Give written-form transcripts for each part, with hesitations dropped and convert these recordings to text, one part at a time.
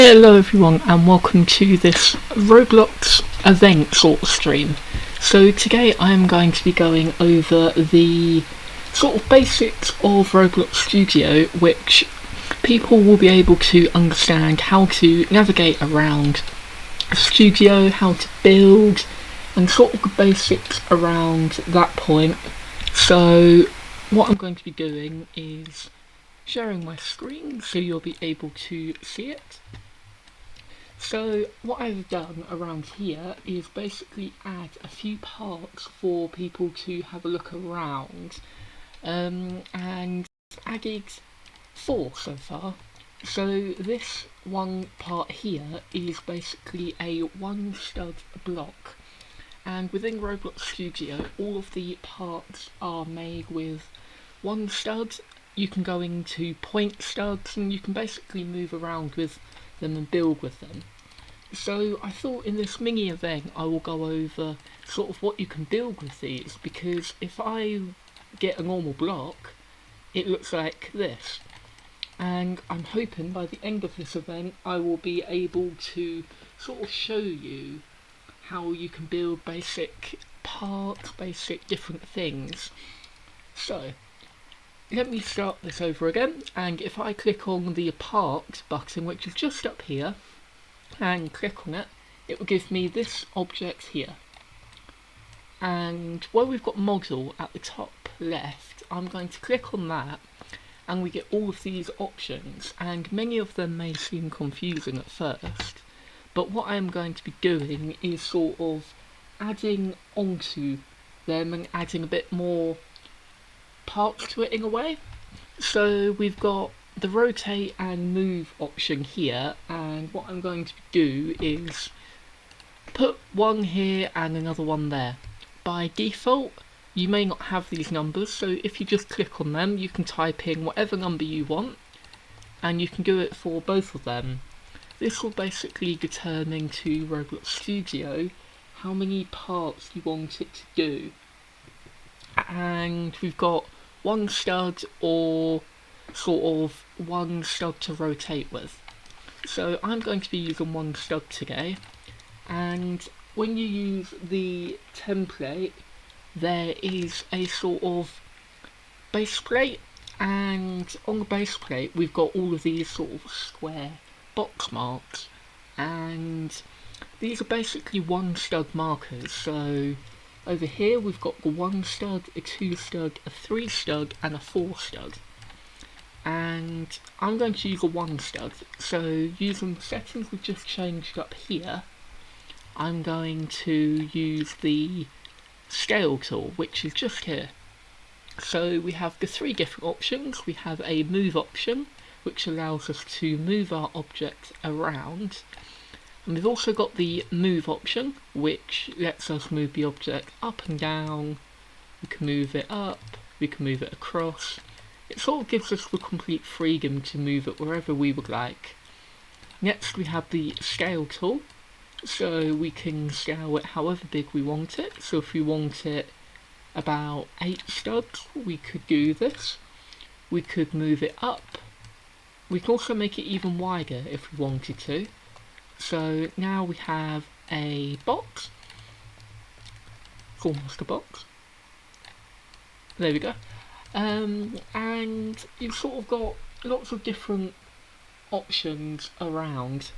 Hello everyone and welcome to this Roblox event sort of stream. So today I am going to be going over the sort of basics of Roblox Studio, which people will be able to understand how to navigate around Studio, how to build, and sort of the basics around that point. So what I'm going to be doing is sharing my screen so you'll be able to see it. So what I've done around here is basically add a few parts for people to have a look around, and added 4 so far. So this one part here is basically a 1 stud block, and within Roblox Studio all of the parts are made with 1 stud. You can go into point studs and you can basically move around with them and build with them. So I thought in this mini event I will go over sort of what you can build with these, because if I get a normal block it looks like this, and I'm hoping by the end of this event I will be able to sort of show you how you can build basic parts, basic different things. So let me start this over again, and if I click on the Parts button, which is just up here, and click on it, it will give me this object here. And where we've got model at the top left, I'm going to click on that and we get all of these options, and many of them may seem confusing at first, but what I'm going to be doing is sort of adding onto them and adding a bit more parts to it in a way. So we've got the rotate and move option here, and what I'm going to do is put one here and another one there. By default you may not have these numbers, so if you just click on them you can type in whatever number you want and you can do it for both of them. This will basically determine to Roblox Studio how many parts you want it to do. And we've got 1 stud or sort of 1 stud to rotate with. So I'm going to be using 1 stud today, and when you use the template there is a sort of base plate, and on the base plate we've got all of these sort of square box marks, and these are basically 1 stud markers. So over here we've got the 1 stud, a 2 stud, a 3 stud and a 4 stud. And I'm going to use a 1 stud, so using the settings we've just changed up here, I'm going to use the scale tool, which is just here. So we have the 3 different options. We have a move option, which allows us to move our object around. And we've also got the move option, which lets us move the object up and down. We can move it up, we can move it across. It sort of gives us the complete freedom to move it wherever we would like. Next we have the scale tool, so we can scale it however big we want it. So if we want it about 8 studs, we could do this. We could move it up. We can also make it even wider if we wanted to. So now we have a box. It's almost a box. There we go. And you've sort of got lots of different options around.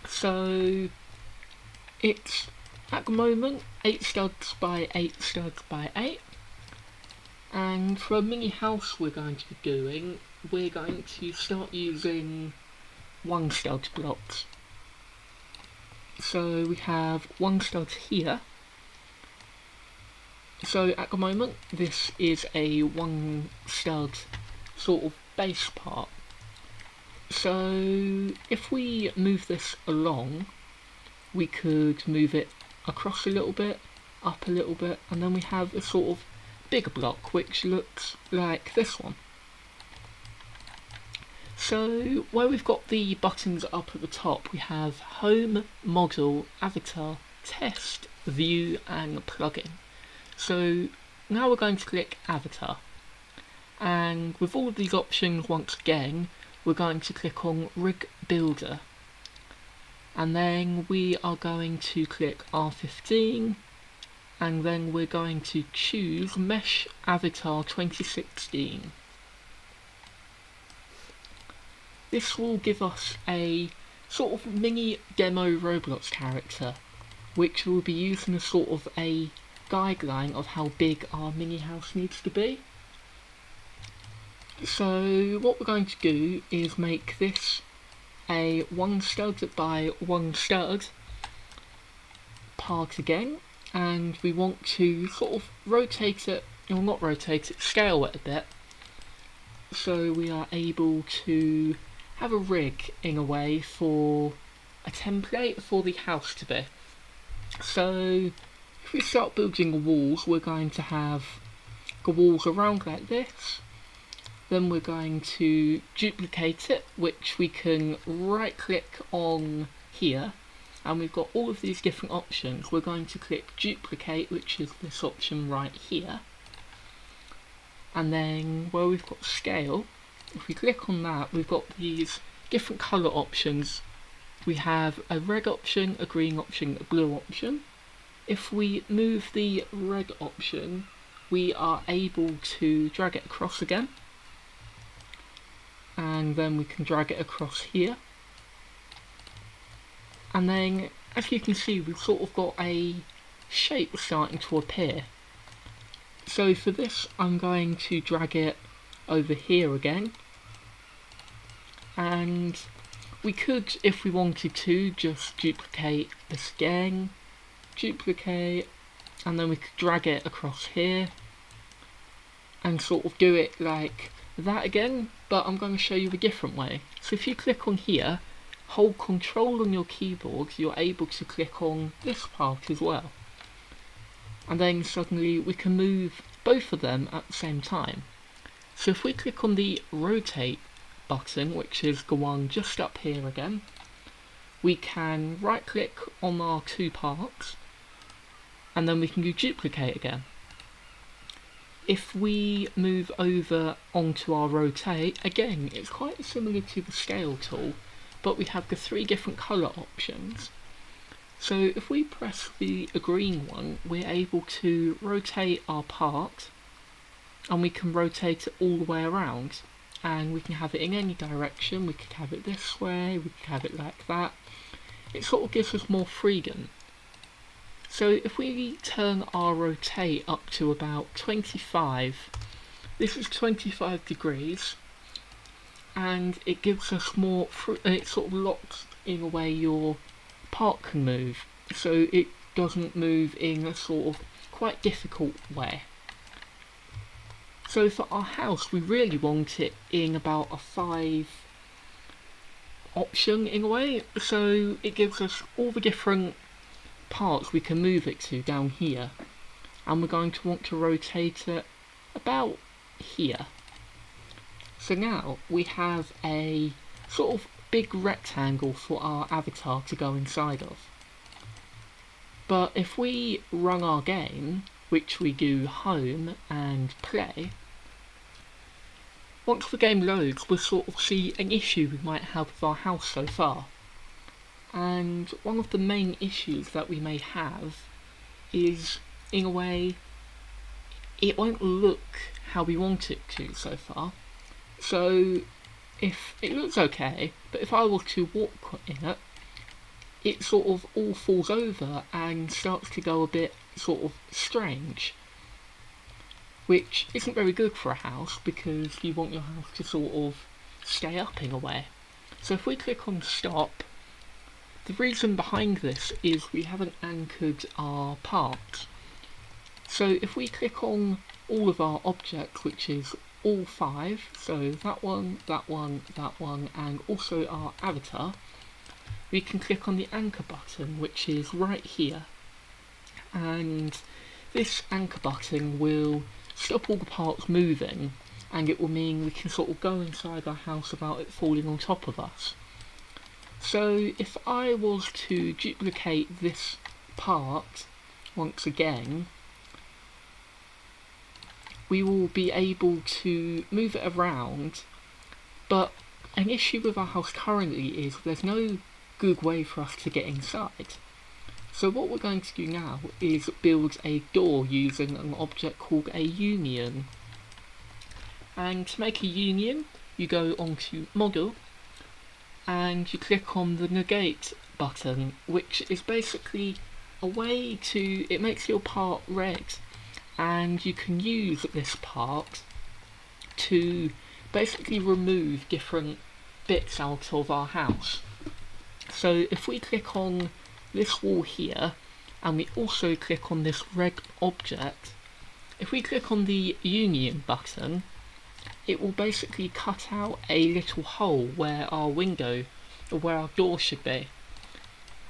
So it's at the moment 8 studs by 8 studs by 8. And for a mini house we're going to be doing, we're going to start using 1 stud blocks. So we have 1 stud here. So at the moment this is a 1 stud sort of base part. So if we move this along, we could move it across a little bit, up a little bit, and then we have a sort of bigger block which looks like this one. So where we've got the buttons up at the top, we have Home, Model, Avatar, Test, View and Plugin. So now we're going to click Avatar, and with all of these options once again we're going to click on Rig Builder, and then we are going to click R15, and then we're going to choose Mesh Avatar 2016. This will give us a sort of mini demo Roblox character, which will be using as sort of a guideline of how big our mini house needs to be. So what we're going to do is make this a 1 stud by 1 stud part again, and we want to sort of rotate it, or not rotate it, scale it a bit, so we are able to have a rig in a way for a template for the house to be. So if we start building the walls, we're going to have the walls around like this. Then we're going to duplicate it, which we can right click on here, and we've got all of these different options. We're going to click duplicate, which is this option right here, and then where we've got scale, if we click on that, we've got these different colour options. We have a red option, a green option, a blue option. If we move the red option, we are able to drag it across again, and then we can drag it across here, and then as you can see, we've sort of got a shape starting to appear. So for this, I'm going to drag it over here again, and we could, if we wanted to, just duplicate this again, duplicate, and then we could drag it across here and sort of do it like that again, but I'm going to show you a different way. So if you click on here, hold Control on your keyboard, you're able to click on this part as well, and then suddenly we can move both of them at the same time. So if we click on the rotate button, which is the one just up here again, we can right click on our 2 parts, and then we can do duplicate again. If we move over onto our rotate, again it's quite similar to the scale tool, but we have the 3 different colour options. So if we press the green one, we're able to rotate our part, and we can rotate it all the way around, and we can have it in any direction. We could have it this way, we could have it like that. It sort of gives us more freedom. So if we turn our rotate up to about 25, this is 25 degrees, and it gives us more, it sort of locks in a way your part can move, so it doesn't move in a sort of quite difficult way. So for our house, we really want it in about a 5 option in a way, so it gives us all the different parts we can move it to down here, and we're going to want to rotate it about here. So now we have a sort of big rectangle for our avatar to go inside of. But if we run our game, which we do home and play, once the game loads, we'll sort of see an issue we might have with our house so far. And one of the main issues that we may have is, in a way, it won't look how we want it to so far. So if it looks okay, but if I were to walk in it, it sort of all falls over and starts to go a bit sort of strange, which isn't very good for a house, because you want your house to sort of stay up in a way. So if we click on stop, the reason behind this is we haven't anchored our parts. So if we click on all of our objects, which is all 5, so that one, that one, that one, and also our avatar, we can click on the anchor button, which is right here, and this anchor button will stop all the parts moving, and it will mean we can sort of go inside our house without it falling on top of us. So if I was to duplicate this part once again, we will be able to move it around, but an issue with our house currently is there's no good way for us to get inside. So what we're going to do now is build a door using an object called a union. And to make a union, you go onto Model and you click on the negate button, which is basically a way to, it makes your part red, and you can use this part to basically remove different bits out of our house. So if we click on this wall here, and we also click on this red object, if we click on the union button, it will basically cut out a little hole where our window, or where our door should be.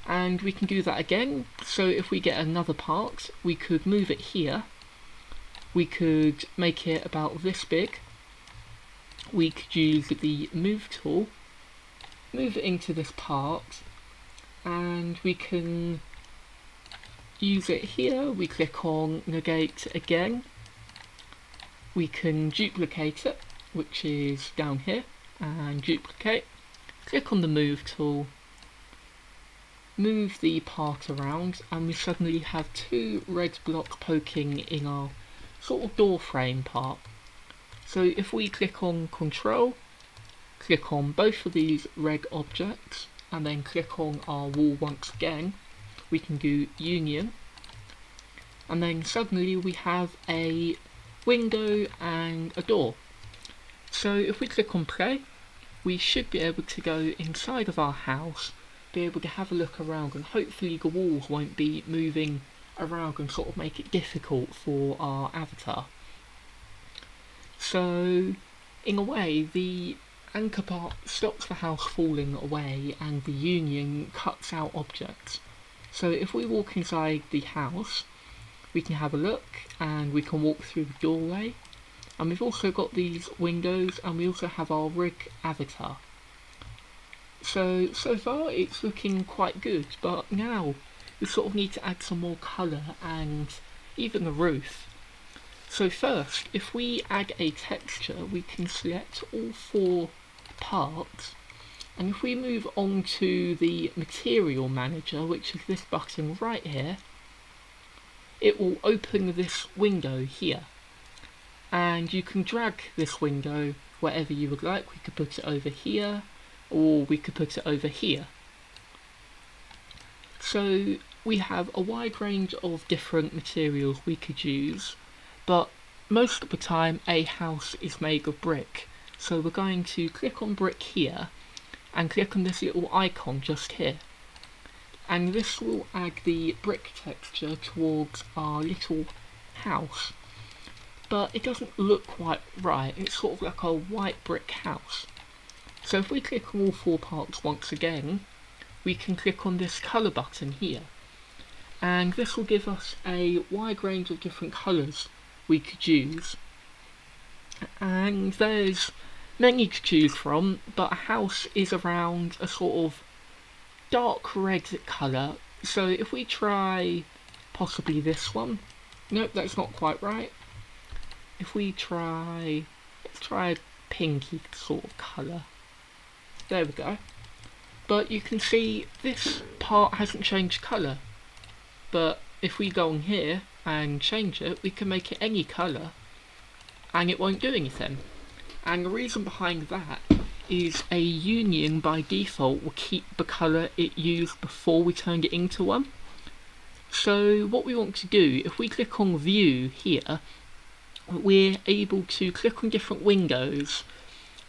And we can do that again. So if we get another part, we could move it here, we could make it about this big, we could use the move tool, move it into this part, and we can use it here. We click on negate again, we can duplicate it, which is down here, and duplicate, click on the move tool, move the part around, and we suddenly have two red blocks poking in our sort of door frame part. So if we click on control, click on both of these red objects, and then click on our wall once again, we can do union, and then suddenly we have a window and a door. So if we click on play, we should be able to go inside of our house, be able to have a look around, and hopefully the walls won't be moving around and sort of make it difficult for our avatar. So in a way, the anchor part stops the house falling away and the union cuts out objects. So if we walk inside the house, we can have a look and we can walk through the doorway, and we've also got these windows, and we also have our rig avatar. So far it's looking quite good, but now we sort of need to add some more colour and even a roof. So first, if we add a texture, we can select all four parts, and if we move on to the material manager, which is this button right here, it will open this window here, and you can drag this window wherever you would like. We could put it over here, or we could put it over here. So we have a wide range of different materials we could use, but most of the time a house is made of brick. So we're going to click on brick here and click on this little icon just here, and this will add the brick texture towards our little house, but it doesn't look quite right. It's sort of like a white brick house. So if we click on all four parts once again, we can click on this colour button here, and this will give us a wide range of different colours we could use, and there's many to choose from, but a house is around a sort of dark red colour. So if we try possibly this one, nope, that's not quite right. If we try, let's try a pinky sort of colour, there we go. But you can see this part hasn't changed colour, but if we go on here and change it, we can make it any colour and it won't do anything. And the reason behind that is a union by default will keep the colour it used before we turned it into one. So what we want to do, if we click on view here, we're able to click on different windows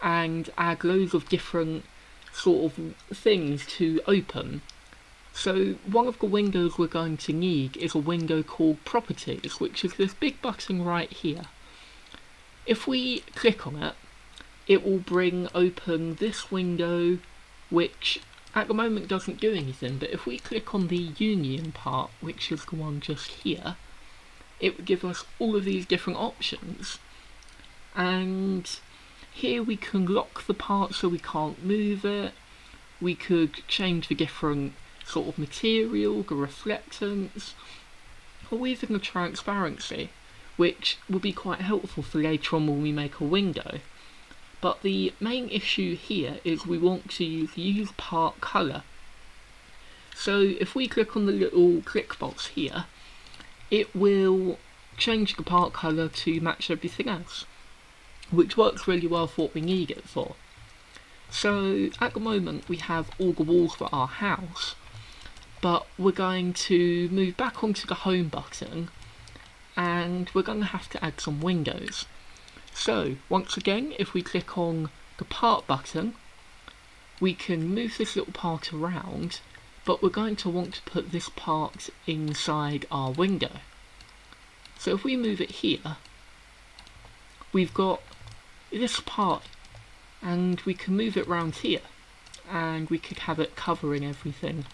and add loads of different sort of things to open. So one of the windows we're going to need is a window called properties, which is this big button right here. If we click on it, it will bring open this window, which at the moment doesn't do anything, but if we click on the union part, which is the one just here, it would give us all of these different options. And here we can lock the part so we can't move it. We could change the different sort of material, the reflectance, or even the transparency, which will be quite helpful for later on when we make a window. But the main issue here is we want to use part colour. So if we click on the little click box here, it will change the part colour to match everything else, which works really well for what we need it for. So at the moment we have all the walls for our house, but we're going to move back onto the home button and we're going to have to add some windows. So once again, if we click on the part button, we can move this little part around, but we're going to want to put this part inside our window. So if we move it here, we've got this part, and we can move it around here and we could have it covering everything.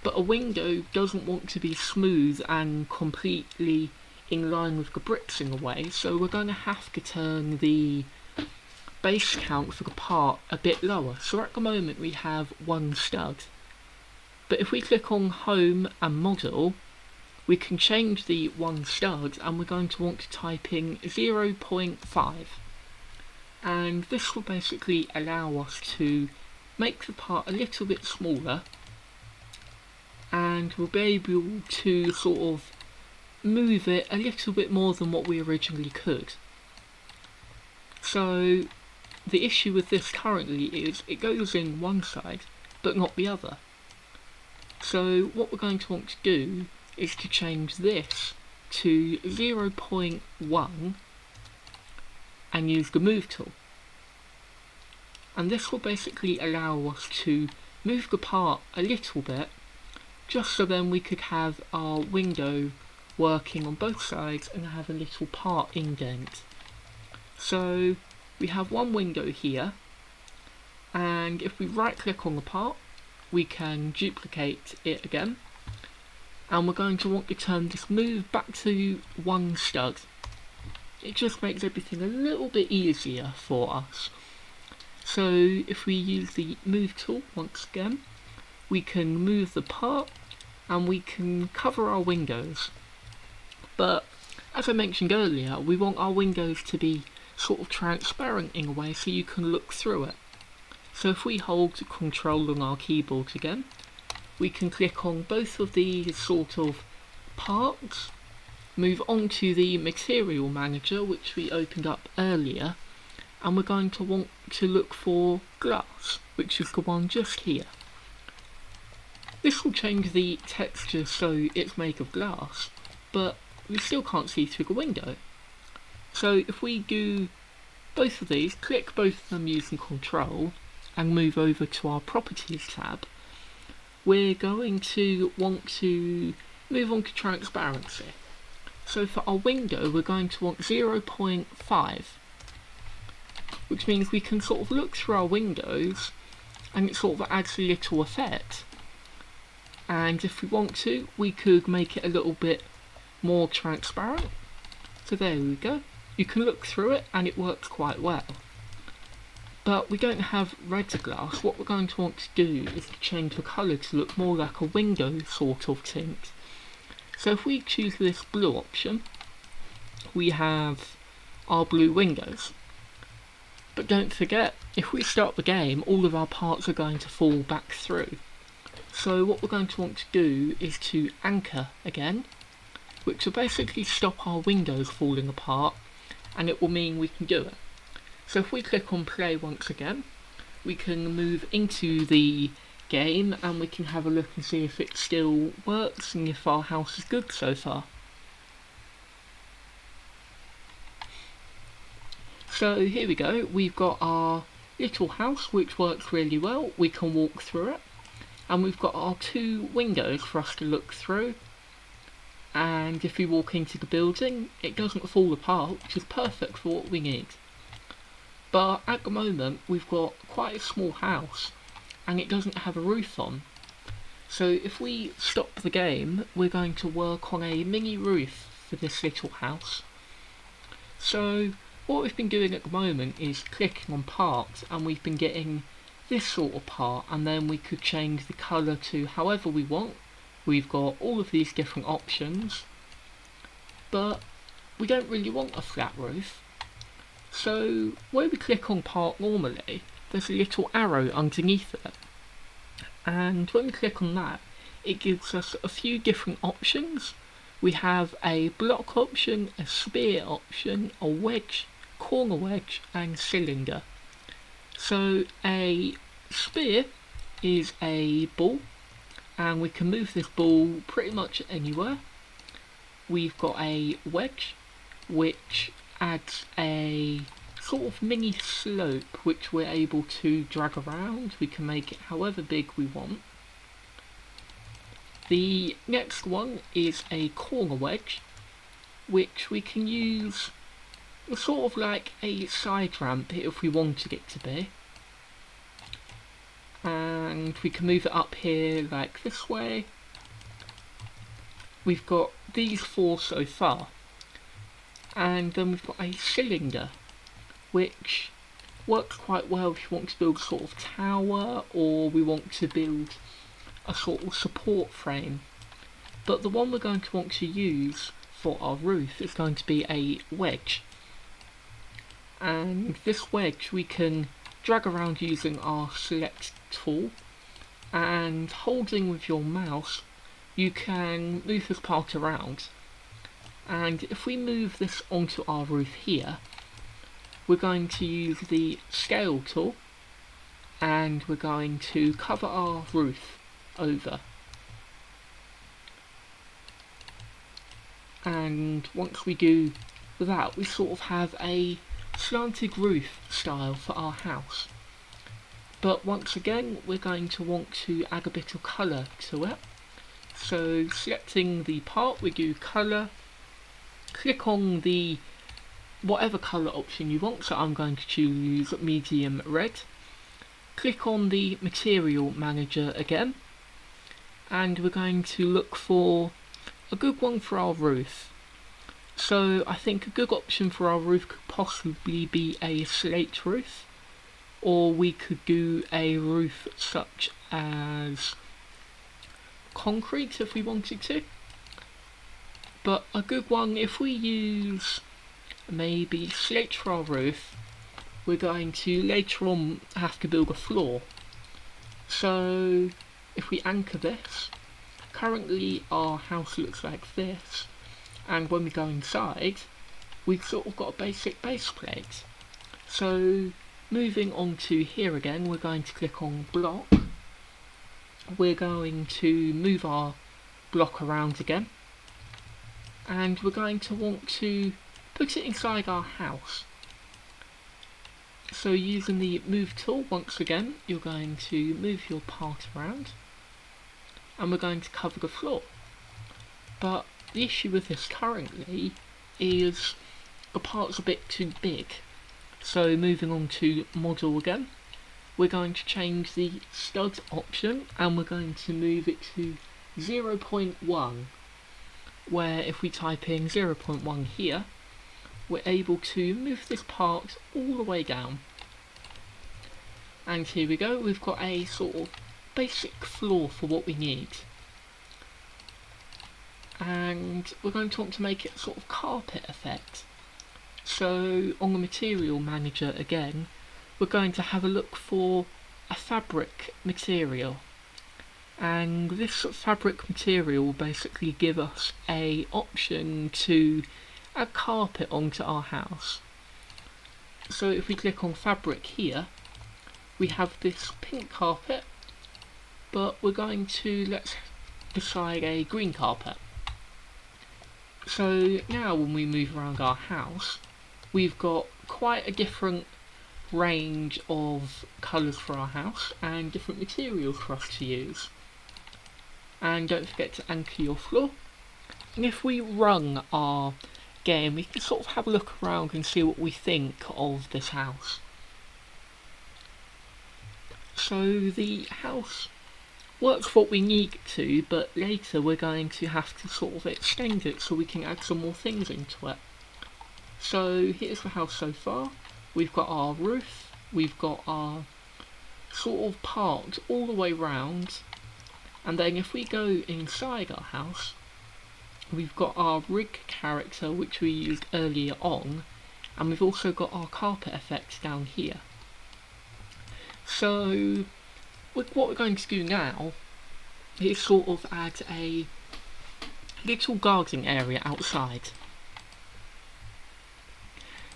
But a window doesn't want to be smooth and completely in line with the bricks in a way, so we're going to have to turn the base count for the part a bit lower. So at the moment we have 1 stud, but if we click on home and model, we can change the 1 stud and we're going to want to type in 0.5, and this will basically allow us to make the part a little bit smaller, and we'll be able to sort of move it a little bit more than what we originally could. So the issue with this currently is it goes in one side but not the other. So what we're going to want to do is to change this to 0.1 and use the move tool. And this will basically allow us to move the part a little bit, just so then we could have our window working on both sides and have a little part indent. So we have 1 window here, and if we right click on the part, we can duplicate it again, and we're going to want to turn this move back to 1 stud. It just makes everything a little bit easier for us. So if we use the move tool once again, we can move the part and we can cover our windows. But as I mentioned earlier, we want our windows to be sort of transparent in a way so you can look through it. So if we hold Control on our keyboard again, we can click on both of these sort of parts, move on to the material manager which we opened up earlier, and we're going to want to look for glass, which is the one just here. This will change the texture so it's made of glass, but we still can't see through the window. So if we do both of these, click both of them using Control and move over to our Properties tab, we're going to want to move on to transparency. So for our window we're going to want 0.5, which means we can sort of look through our windows and it sort of adds a little effect. And if we want to, we could make it a little bit more transparent. So there we go. You can look through it and it works quite well. But we don't have red glass. What we're going to want to do is to change the colour to look more like a window sort of tint. So if we choose this blue option, we have our blue windows. But don't forget, if we start the game, all of our parts are going to fall back through. So what we're going to want to do is to anchor again, which will basically stop our windows falling apart, and it will mean we can do it. So if we click on play once again, we can move into the game and we can have a look and see if it still works and if our house is good so far. So here we go, we've got our little house which works really well. We can walk through it, and we've got our 2 windows for us to look through, and if we walk into the building it doesn't fall apart, which is perfect for what we need. But at the moment we've got quite a small house and it doesn't have a roof on. So if we stop the game, we're going to work on a mini roof for this little house. So what we've been doing at the moment is clicking on parts, and we've been getting this sort of part, and then we could change the colour to however we want. We've got all of these different options, but we don't really want a flat roof. So when we click on part normally, there's a little arrow underneath it, and when we click on that, it gives us a few different options. We have a block option, a spear option, a wedge, corner wedge, and cylinder. So a spear is a ball, and we can move this ball pretty much anywhere. We've got a wedge, which adds a sort of mini slope which we're able to drag around. We can make it however big we want. The next one is a corner wedge, which we can use sort of like a side ramp if we wanted it to be. And we can move it up here like this way. We've got these four so far. And then we've got a cylinder, which works quite well if you want to build a sort of tower, or we want to build a sort of support frame. But the one we're going to want to use for our roof is going to be a wedge. And this wedge we can drag around using our select tool, and holding with your mouse you can move this part around. And if we move this onto our roof here, we're going to use the scale tool, and we're going to cover our roof over. And once we do that, we sort of have a slanted roof style for our house. But once again, we're going to want to add a bit of colour to it. So selecting the part, we do colour, click on the whatever colour option you want, so I'm going to choose medium red. Click on the material manager again, and we're going to look for a good one for our roof. So I think a good option for our roof could possibly be a slate roof, or we could do a roof such as concrete if we wanted to. But a good one, if we use maybe slate for our roof, we're going to later on have to build a floor. So if we anchor this, currently our house looks like this, and when we go inside we've sort of got a basic base plate. So moving on to here again, we're going to click on block. We're going to move our block around again, and we're going to want to put it inside our house. So using the move tool, once again you're going to move your part around, and we're going to cover the floor. But the issue with this currently is the part's a bit too big. So moving on to model again, we're going to change the stud option, and we're going to move it to 0.1, where if we type in 0.1 here, we're able to move this part all the way down. And here we go, we've got a sort of basic floor for what we need. And we're going to want to make it sort of carpet effect. So on the material manager again, we're going to have a look for a fabric material, and this fabric material will basically give us a option to add carpet onto our house. So if we click on fabric here, we have this pink carpet, but we're going to let's decide a green carpet. So now when we move around our house, we've got quite a different range of colours for our house and different materials for us to use. And don't forget to anchor your floor. And if we run our game, we can sort of have a look around and see what we think of this house. So the house works what we need it to, but later we're going to have to sort of extend it so we can add some more things into it. So here's the house so far. We've got our roof, we've got our sort of park all the way round, and then if we go inside our house, we've got our rig character which we used earlier on, and we've also got our carpet effects down here. So what we're going to do now is sort of add a little garden area outside.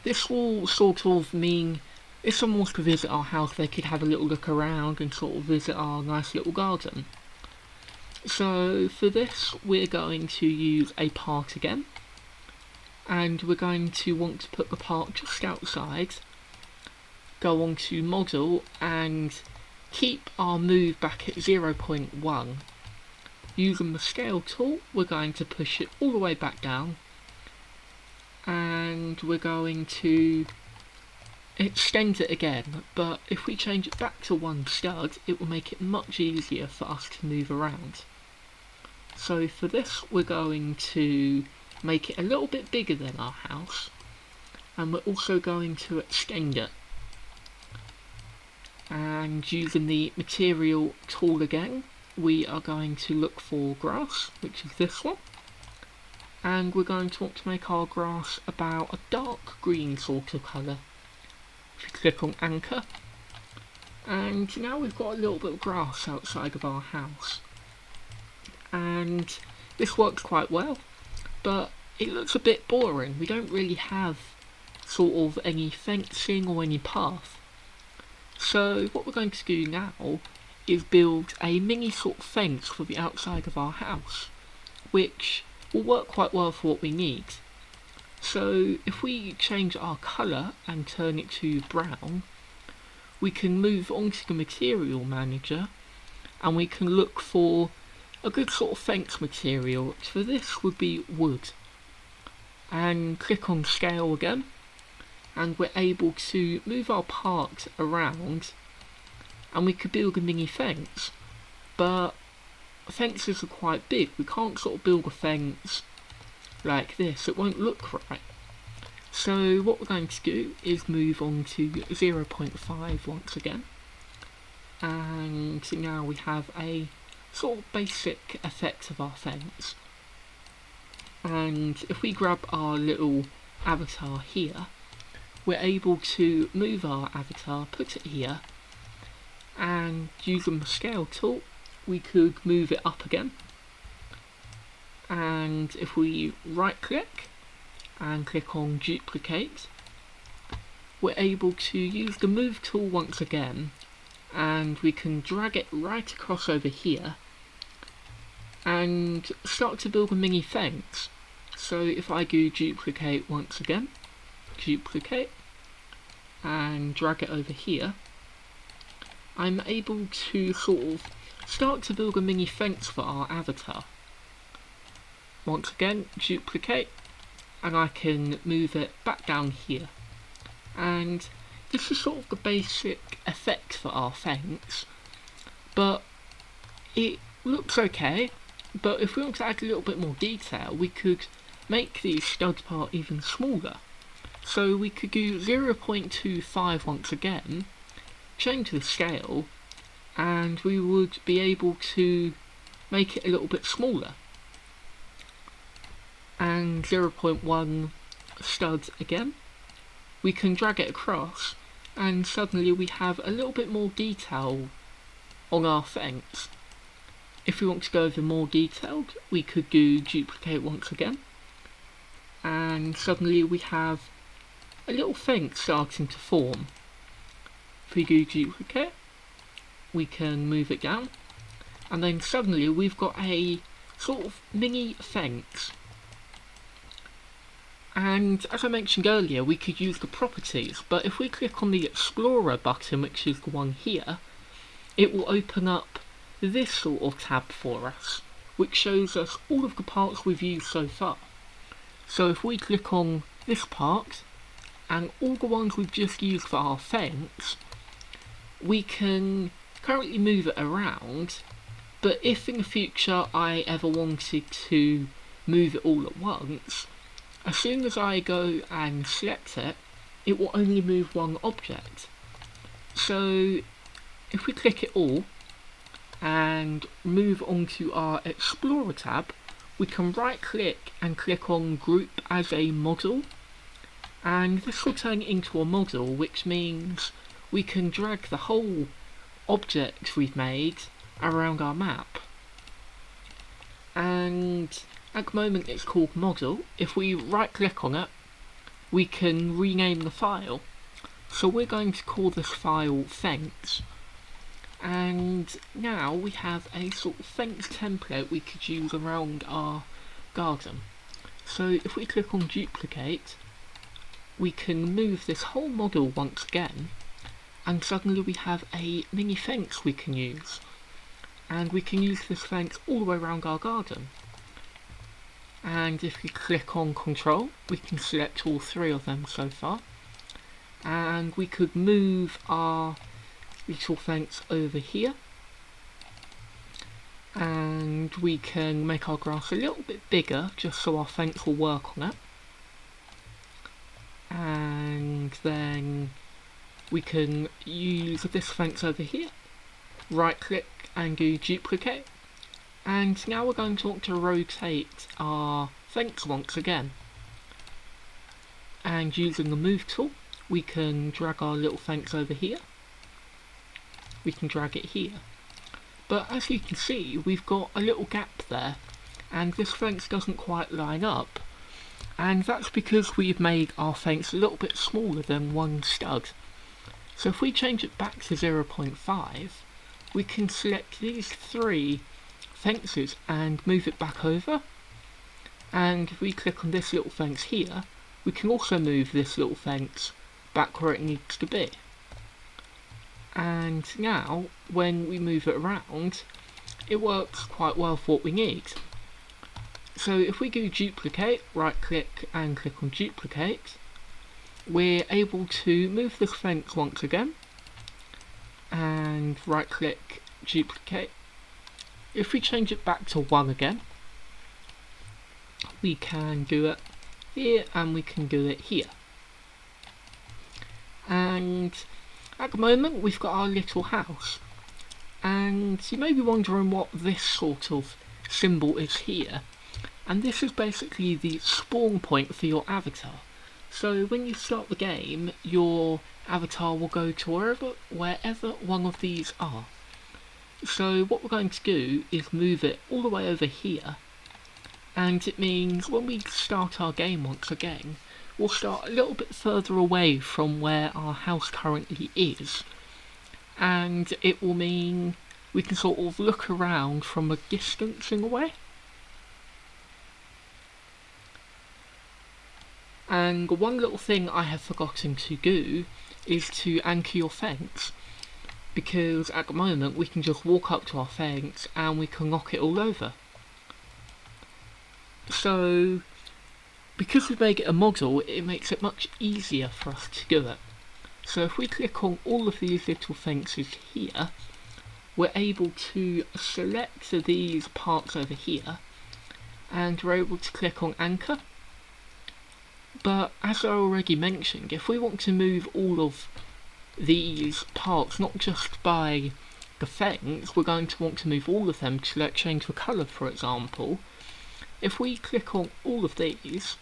This will sort of mean if someone wants to visit our house, they could have a little look around and sort of visit our nice little garden. So for this, we're going to use a part again, and we're going to want to put the part just outside, go on to model and keep our move back at 0.1. Using the scale tool, we're going to push it all the way back down, and we're going to extend it again, but if we change it back to 1 stud, it will make it much easier for us to move around. So for this, we're going to make it a little bit bigger than our house, and we're also going to extend it. And using the material tool again, we are going to look for grass, which is this one, and we're going to want to make our grass about a dark green sort of colour. If you click on anchor, and now we've got a little bit of grass outside of our house, and this works quite well, but it looks a bit boring. We don't really have sort of any fencing or any path. So what we're going to do now is build a mini sort of fence for the outside of our house, which will work quite well for what we need. So if we change our colour and turn it to brown, we can move on to the material manager and we can look for a good sort of fence material. For this would be wood, and click on scale again, and we're able to move our part around and we could build a mini fence, but fences are quite big. We can't sort of build a fence like this, it won't look right. So what we're going to do is move on to 0.5 once again, and now we have a sort of basic effect of our fence. And if we grab our little avatar here, we're able to move our avatar, put it here, and using the scale tool we could move it up again. And if we right click and click on duplicate, we're able to use the move tool once again, and we can drag it right across over here and start to build a mini fence. So if I do duplicate once again, duplicate and drag it over here, I'm able to sort of start to build a mini fence for our avatar. Once again, duplicate, and I can move it back down here. And this is sort of the basic effect for our fence, but it looks okay. But if we want to add a little bit more detail, we could make the stud part even smaller. So we could do 0.25 once again, change the scale, and we would be able to make it a little bit smaller. And 0.1 stud again, we can drag it across, and suddenly we have a little bit more detail on our fence. If we want to go over more detailed, we could do duplicate once again, and suddenly we have a little fence starting to form. If we do duplicate, we can move it down, and then suddenly we've got a sort of mini fence. And as I mentioned earlier, we could use the properties, but if we click on the Explorer button, which is the one here, it will open up this sort of tab for us, which shows us all of the parts we've used so far. So if we click on this part, and all the ones we've just used for our fence, we can currently move it around, but if in the future I ever wanted to move it all at once, as soon as I go and select it, it will only move one object. So if we click it all and move on to our Explorer tab, we can right click and click on Group as a Model, and this will turn it into a model, which means we can drag the whole object we've made around our map. And at the moment it's called model. If we right click on it, we can rename the file. So we're going to call this file fence. And now we have a sort of fence template we could use around our garden. So if we click on duplicate, we can move this whole model once again, and suddenly we have a mini fence we can use. And we can use this fence all the way around our garden. And if we click on control, we can select all three of them so far. And we could move our little fence over here. And we can make our grass a little bit bigger just so our fence will work on it. And then we can use this fence over here, right click and do duplicate, and now we're going to want to rotate our fence once again, and using the move tool we can drag our little fence over here, we can drag it here, but as you can see we've got a little gap there and this fence doesn't quite line up. And that's because we've made our fence a little bit smaller than one stud. So if we change it back to 0.5, we can select these three fences and move it back over. And if we click on this little fence here, we can also move this little fence back where it needs to be. And now, when we move it around, it works quite well for what we need. So if we do duplicate, right click and click on duplicate, we're able to move this fence once again, and right click, duplicate. If we change it back to 1 again, we can do it here and we can do it here. And at the moment we've got our little house, and you may be wondering what this sort of symbol is here. And this is basically the spawn point for your avatar. So when you start the game, your avatar will go to wherever one of these are. So what we're going to do is move it all the way over here, and it means when we start our game once again, we'll start a little bit further away from where our house currently is, and it will mean we can sort of look around from a distance in a way. And one little thing I have forgotten to do is to anchor your fence, because at the moment we can just walk up to our fence and we can knock it all over. So because we make it a model, it makes it much easier for us to do it. So if we click on all of these little fences here, we're able to select these parts over here, and we're able to click on anchor. But as I already mentioned, if we want to move all of these parts, not just by the fence, we're going to want to move all of them to change the colour, for example. If we click on all of these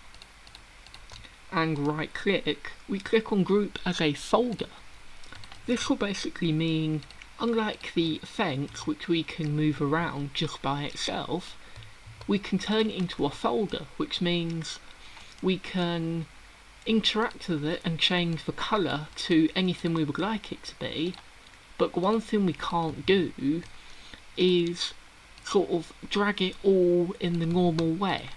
and right click, we click on group as a folder. This will basically mean, unlike the fence which we can move around just by itself, we can turn it into a folder, which means we can interact with it and change the colour to anything we would like it to be. But one thing we can't do is sort of drag it all in the normal way.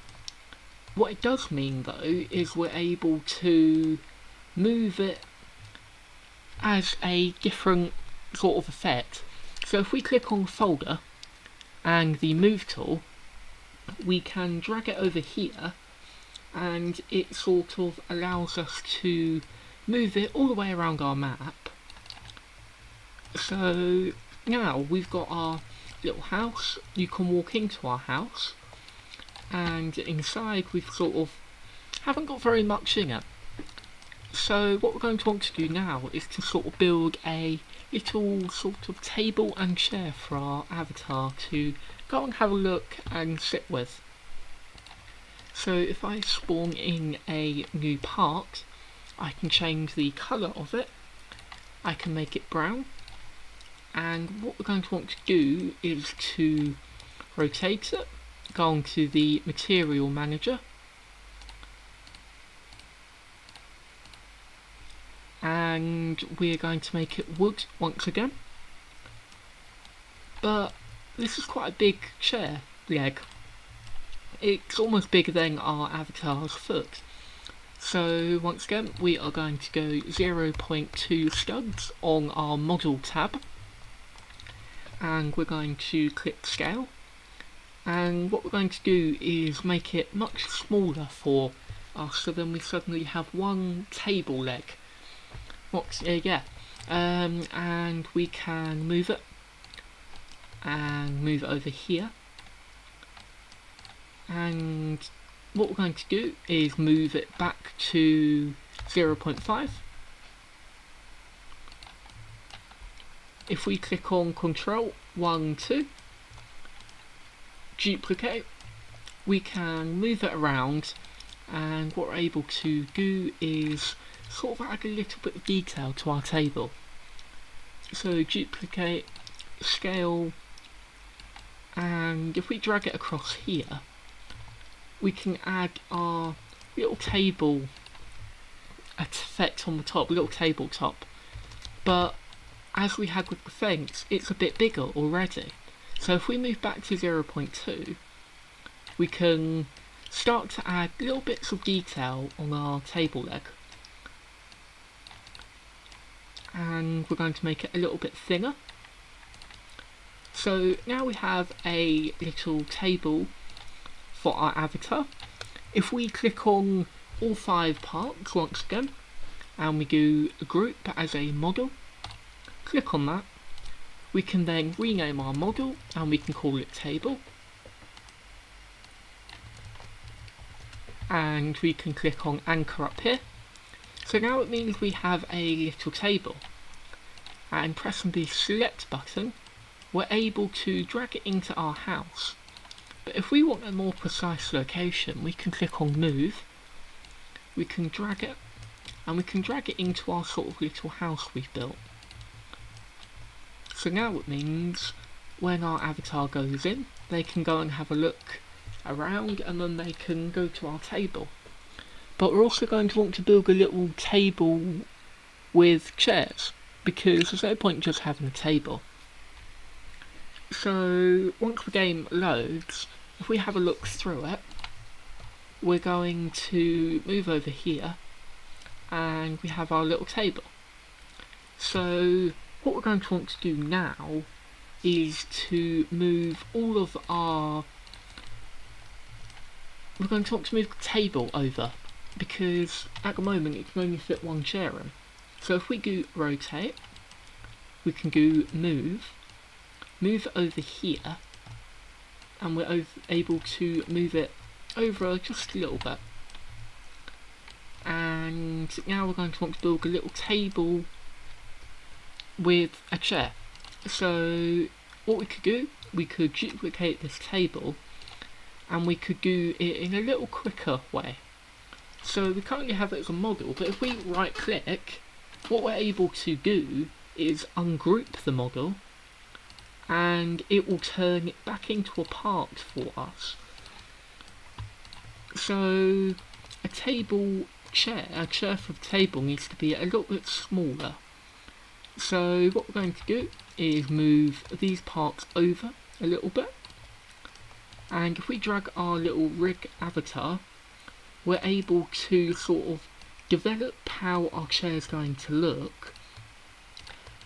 What it does mean though is we're able to move it as a different sort of effect. So if we click on folder and the move tool, we can drag it over here, and it sort of allows us to move it all the way around our map. So now we've got our little house. You can walk into our house, and inside we've sort of haven't got very much in it. So what we're going to want to do now is to sort of build a little sort of table and chair for our avatar to go and have a look and sit with. So if I spawn in a new part, I can change the colour of it. I can make it brown, And what we're going to want to do is to rotate it, go on to the material manager, and we're going to make it wood once again. But this is quite a big chair leg. It's almost bigger than our avatar's foot. So once again we are going to go 0.2 studs on our model tab, and we're going to click scale, and what we're going to do is make it much smaller for us, so then we suddenly have one table leg. And we can move it and move it over here, and what we're going to do is move it back to 0.5. If we click on Control 1, 2, duplicate, we can move it around, and what we're able to do is sort of add a little bit of detail to our table. So duplicate, scale, and if we drag it across here, we can add our little table effect on the top, little tabletop. But as we had with the fence, it's a bit bigger already. So if we move back to 0.2, we can start to add little bits of detail on our table leg. And we're going to make it a little bit thinner. So now we have a little table for our avatar. If we click on all 5 parts once again, and we do group as a model, click on that, we can then rename our model and we can call it table, and we can click on anchor up here. So now it means we have a little table, and pressing the select button we're able to drag it into our house. But if we want a more precise location, we can click on move, we can drag it, and we can drag it into our sort of little house we've built. So now it means when our avatar goes in, they can go and have a look around, and then they can go to our table. But we're also going to want to build a little table with chairs, because there's no point just having a table. So once the game loads, if we have a look through it, we're going to move over here and we have our little table. So what we're going to want to do now is to move all of our... We're going to want to move the table over, because at the moment it can only fit one chair in. So if we do rotate, we can do move it over here, and we're able to move it over just a little bit. And now we're going to want to build a little table with a chair. So what we could do, we could duplicate this table and we could do it in a little quicker way. So we currently have it as a model, but if we right click, what we're able to do is ungroup the model, and it will turn it back into a part for us. So a chair for the table needs to be a little bit smaller. So what we're going to do is move these parts over a little bit, and if we drag our little rig avatar, we're able to sort of develop how our chair is going to look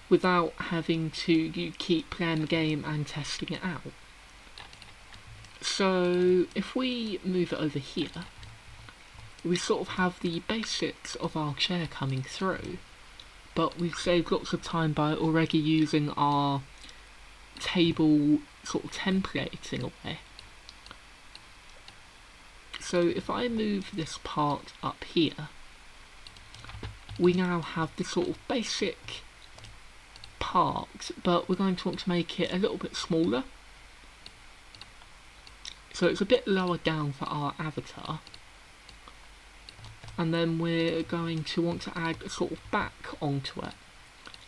without having to keep playing the game and testing it out. So if we move it over here, we sort of have the basics of our chair coming through, but we've saved lots of time by already using our table sort of template in a way. So if I move this part up here, we now have this sort of basic part, but we're going to want to make it a little bit smaller. So it's a bit lower down for our avatar. And then we're going to want to add a sort of back onto it.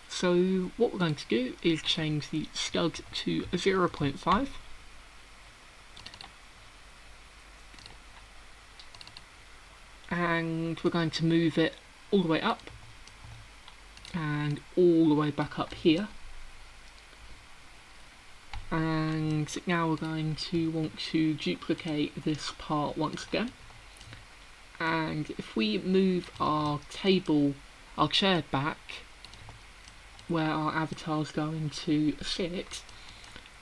So what we're going to do is change the stud to 0.5. And we're going to move it all the way up and all the way back up here. And now we're going to want to duplicate this part once again. And if we move our chair back where our avatar is going to sit,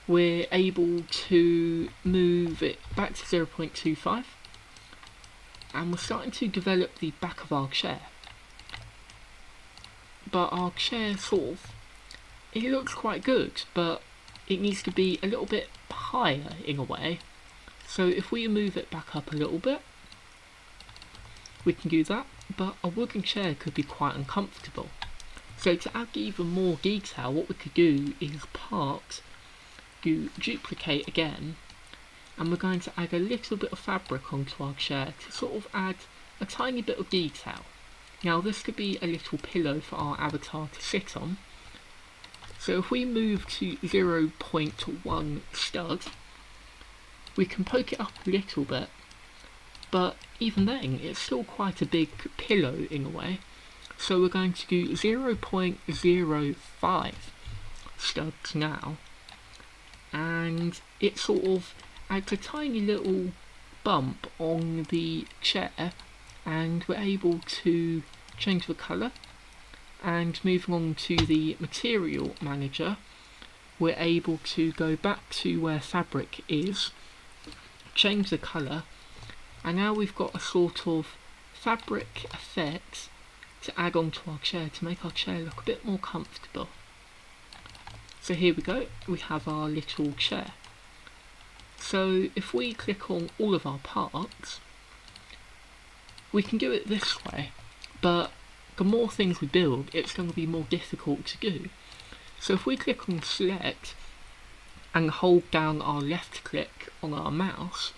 we're able to move it back to 0.25, and we're starting to develop the back of our chair. But our chair it looks quite good, but it needs to be a little bit higher in a way. So if we move it back up a little bit, we can do that, but a wooden chair could be quite uncomfortable. So to add even more detail, what we could do is duplicate again, and we're going to add a little bit of fabric onto our chair to sort of add a tiny bit of detail. Now this could be a little pillow for our avatar to sit on. So if we move to 0.1 stud, we can poke it up a little bit, but even then it's still quite a big pillow in a way. So we're going to do 0.05 studs now, and it sort of adds a tiny little bump on the chair, and we're able to change the colour. And moving on to the material manager, we're able to go back to where fabric is, change the colour, and now we've got a sort of fabric effect to add onto our chair to make our chair look a bit more comfortable. So here we go, we have our little chair. So if we click on all of our parts, we can do it this way, but the more things we build, it's going to be more difficult to do. So if we click on select and hold down our left click on our mouse,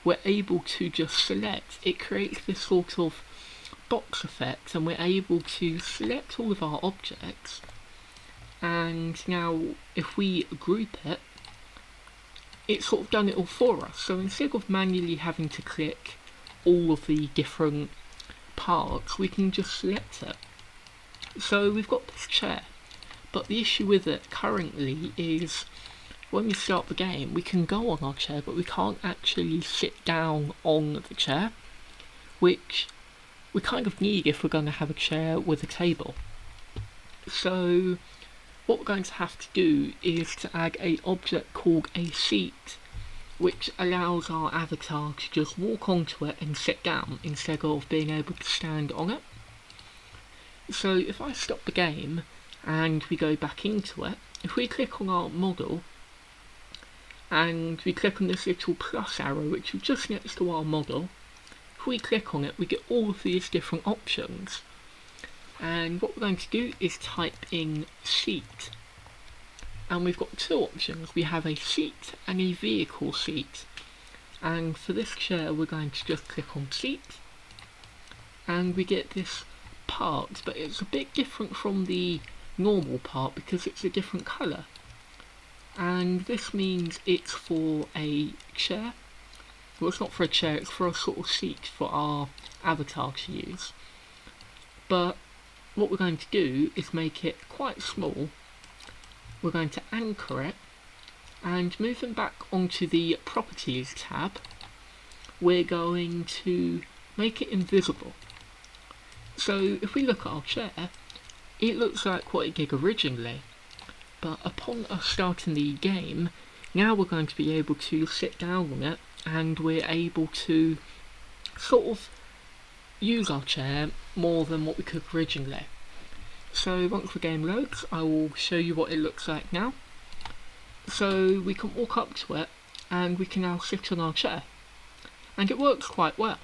we're able to just select. It creates this sort of box effect, and we're able to select all of our objects. And now if we group it, it's sort of done it all for us. So instead of manually having to click all of the different parts, we can just select it. So we've got this chair, but the issue with it currently is when we start the game, we can go on our chair, but we can't actually sit down on the chair, which we kind of need if we're going to have a chair with a table. So what we're going to have to do is to add an object called a seat, which allows our avatar to just walk onto it and sit down instead of being able to stand on it. So if I stop the game and we go back into it, if we click on our model and we click on this little plus arrow which is just next to our model, if we click on it we get all of these different options, and what we're going to do is type in seat. And we've got two options. We have a seat and a vehicle seat, and for this chair we're going to just click on seat, and we get this part, but it's a bit different from the normal part because it's a different colour, and this means it's for a chair. Well, it's not for a chair, it's for a sort of seat for our avatar to use. But what we're going to do is make it quite small. We're going to anchor it, and moving back onto the properties tab, we're going to make it invisible. So if we look at our chair, it looks like what it did originally, but upon us starting the game, now we're going to be able to sit down on it, and we're able to sort of use our chair more than what we could originally. So once the game loads, I will show you what it looks like now. So we can walk up to it and we can now sit on our chair, and it works quite well.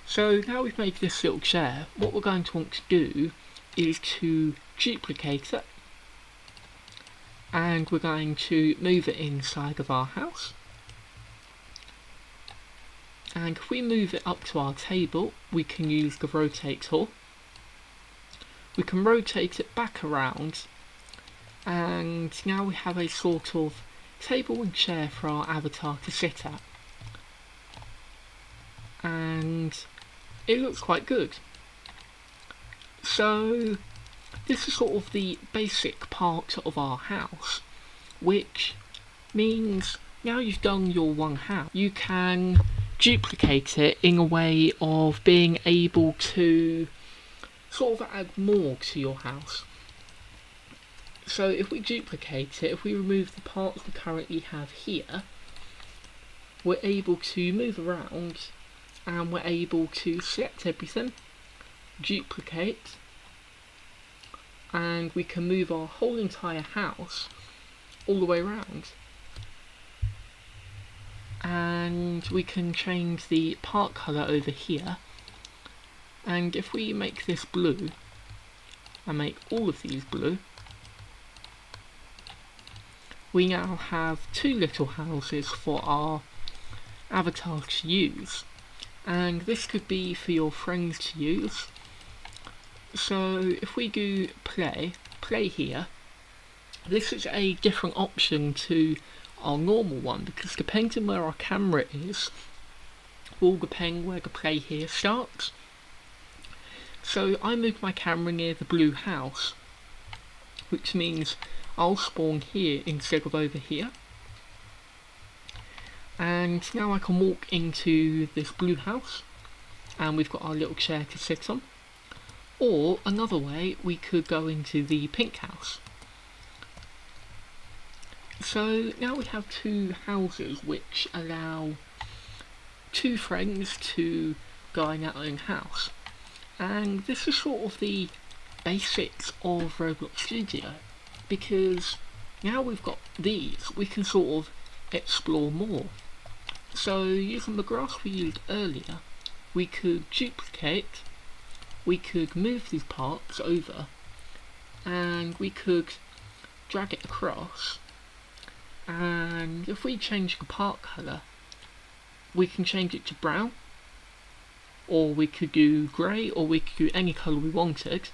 So now we've made this little chair, what we're going to want to do is to duplicate it, and we're going to move it inside of our house. And if we move it up to our table, we can use the rotate tool. we can rotate it back around, and now we have a sort of table and chair for our avatar to sit at, and it looks quite good. So this is sort of the basic part of our house, which means now you've done your one house, you can duplicate it in a way of being able to sort of add more to your house. So if we duplicate it, if we remove the parts we currently have here, we're able to move around, and we're able to select everything, duplicate, and we can move our whole entire house all the way around. And we can change the part colour over here, and if we make this blue and make all of these blue, we now have two little houses for our avatar to use, and this could be for your friends to use. So if we do play here, this is a different option to our normal one, because depending where our camera is will depend where the play here starts. So I moved my camera near the blue house, which means I'll spawn here instead of over here, and now I can walk into this blue house, and we've got our little chair to sit on. Or another way, we could go into the pink house. So now we have two houses which allow two friends to go in their own house, and this is sort of the basics of Roblox Studio, because now we've got these, we can sort of explore more. So using the grass we used earlier, we could duplicate, we could move these parts over, and we could drag it across, and if we change the part colour, we can change it to brown, or we could do grey, or we could do any colour we wanted.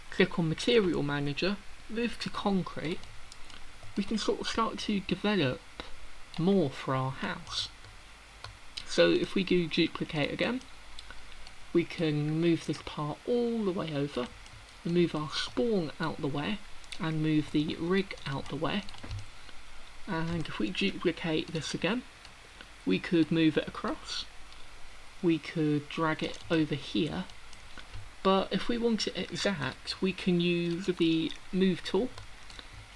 Click on Material Manager, move to concrete, we can sort of start to develop more for our house. So if we do duplicate again, we can move this part all the way over, move our spawn out the way, and move the rig out the way. And if we duplicate this again, we could move it across, we could drag it over here, but if we want it exact, we can use the move tool,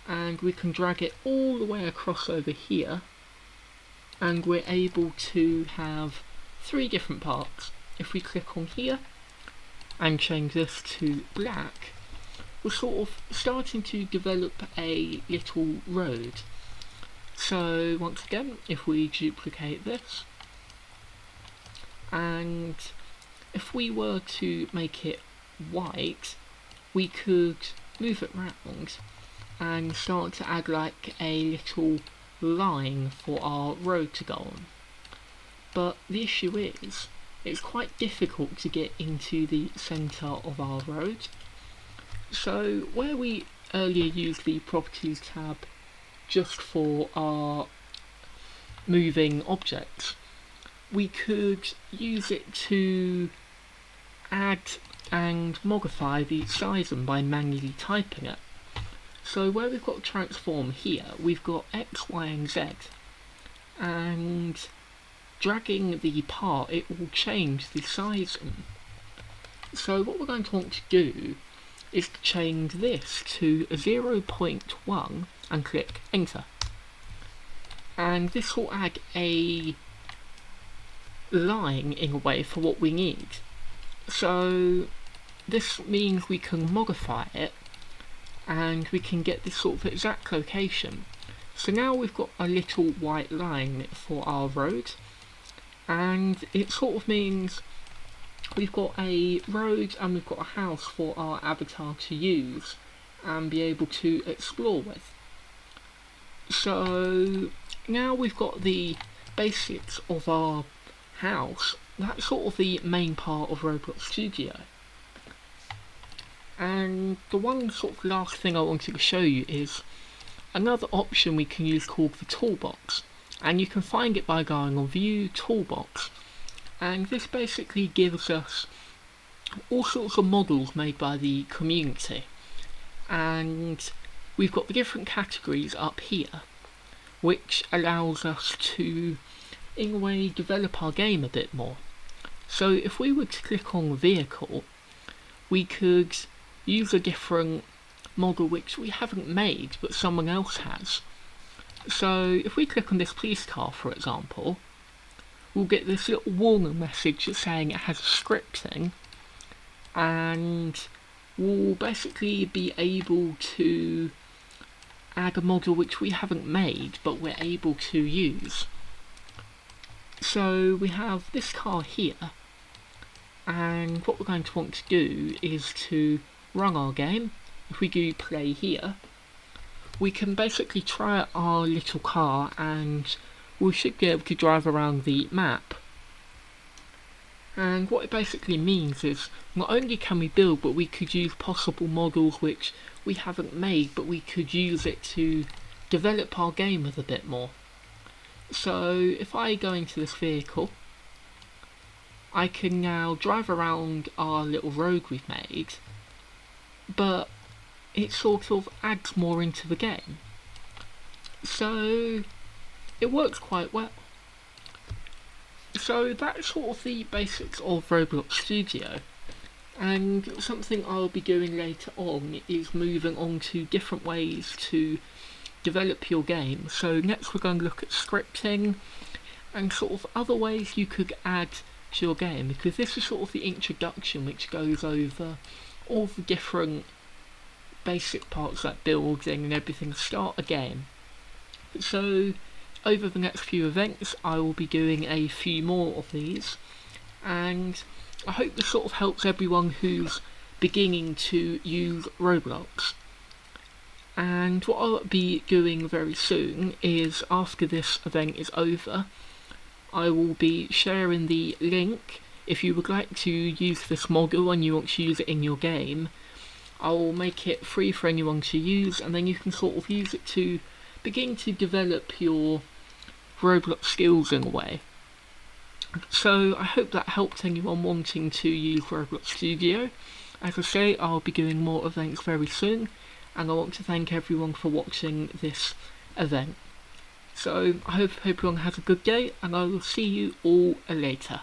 and we can drag it all the way across over here, and we're able to have three different parts. If we click on here and change this to black, we're sort of starting to develop a little road. So once again, if we duplicate this, and if we were to make it white, we could move it round and start to add like a little line for our road to go on. But the issue is, it's quite difficult to get into the centre of our road. So where we earlier used the Properties tab just for our moving objects, we could use it to add and modify the size of them by manually typing it. So where we've got transform here, we've got X, Y and Z, and dragging the part, it will change the size of them. So what we're going to want to do is to change this to 0.1 and click enter, and this will add a line in a way for what we need. So this means we can modify it and we can get this sort of exact location. So now we've got a little white line for our road, and it sort of means we've got a road and we've got a house for our avatar to use and be able to explore with. So now we've got the basics of our house. That's sort of the main part of Roblox Studio. And the one sort of last thing I wanted to show you is another option we can use called the toolbox, and you can find it by going on view toolbox, and this basically gives us all sorts of models made by the community, and we've got the different categories up here which allows us to in a way develop our game a bit more. So if we were to click on vehicle, we could use a different model which we haven't made but someone else has. So if we click on this police car, for example, we'll get this little warning message saying it has a scripting, and we'll basically be able to add a model which we haven't made but we're able to use. So we have this car here, and what we're going to want to do is to run our game. If we do play here, we can basically try out our little car and we should be able to drive around the map. And what it basically means is not only can we build, but we could use possible models which we haven't made, but we could use it to develop our game with a bit more. So if I go into this vehicle, I can now drive around our little road we've made, but it sort of adds more into the game. So it works quite well. So that's sort of the basics of Roblox Studio, and something I'll be doing later on is moving on to different ways to develop your game. So next we're going to look at scripting and sort of other ways you could add to your game, because this is sort of the introduction which goes over all the different basic parts like building and everything to start a game. So over the next few events I will be doing a few more of these, and I hope this sort of helps everyone who's beginning to use Roblox. And what I'll be doing very soon is, after this event is over, I will be sharing the link. If you would like to use this model and you want to use it in your game, I will make it free for anyone to use, and then you can sort of use it to begin to develop your Roblox skills in a way. So I hope that helped anyone wanting to use Roblox Studio. As I say, I'll be doing more events very soon, and I want to thank everyone for watching this event. So I hope everyone has a good day, and I will see you all later.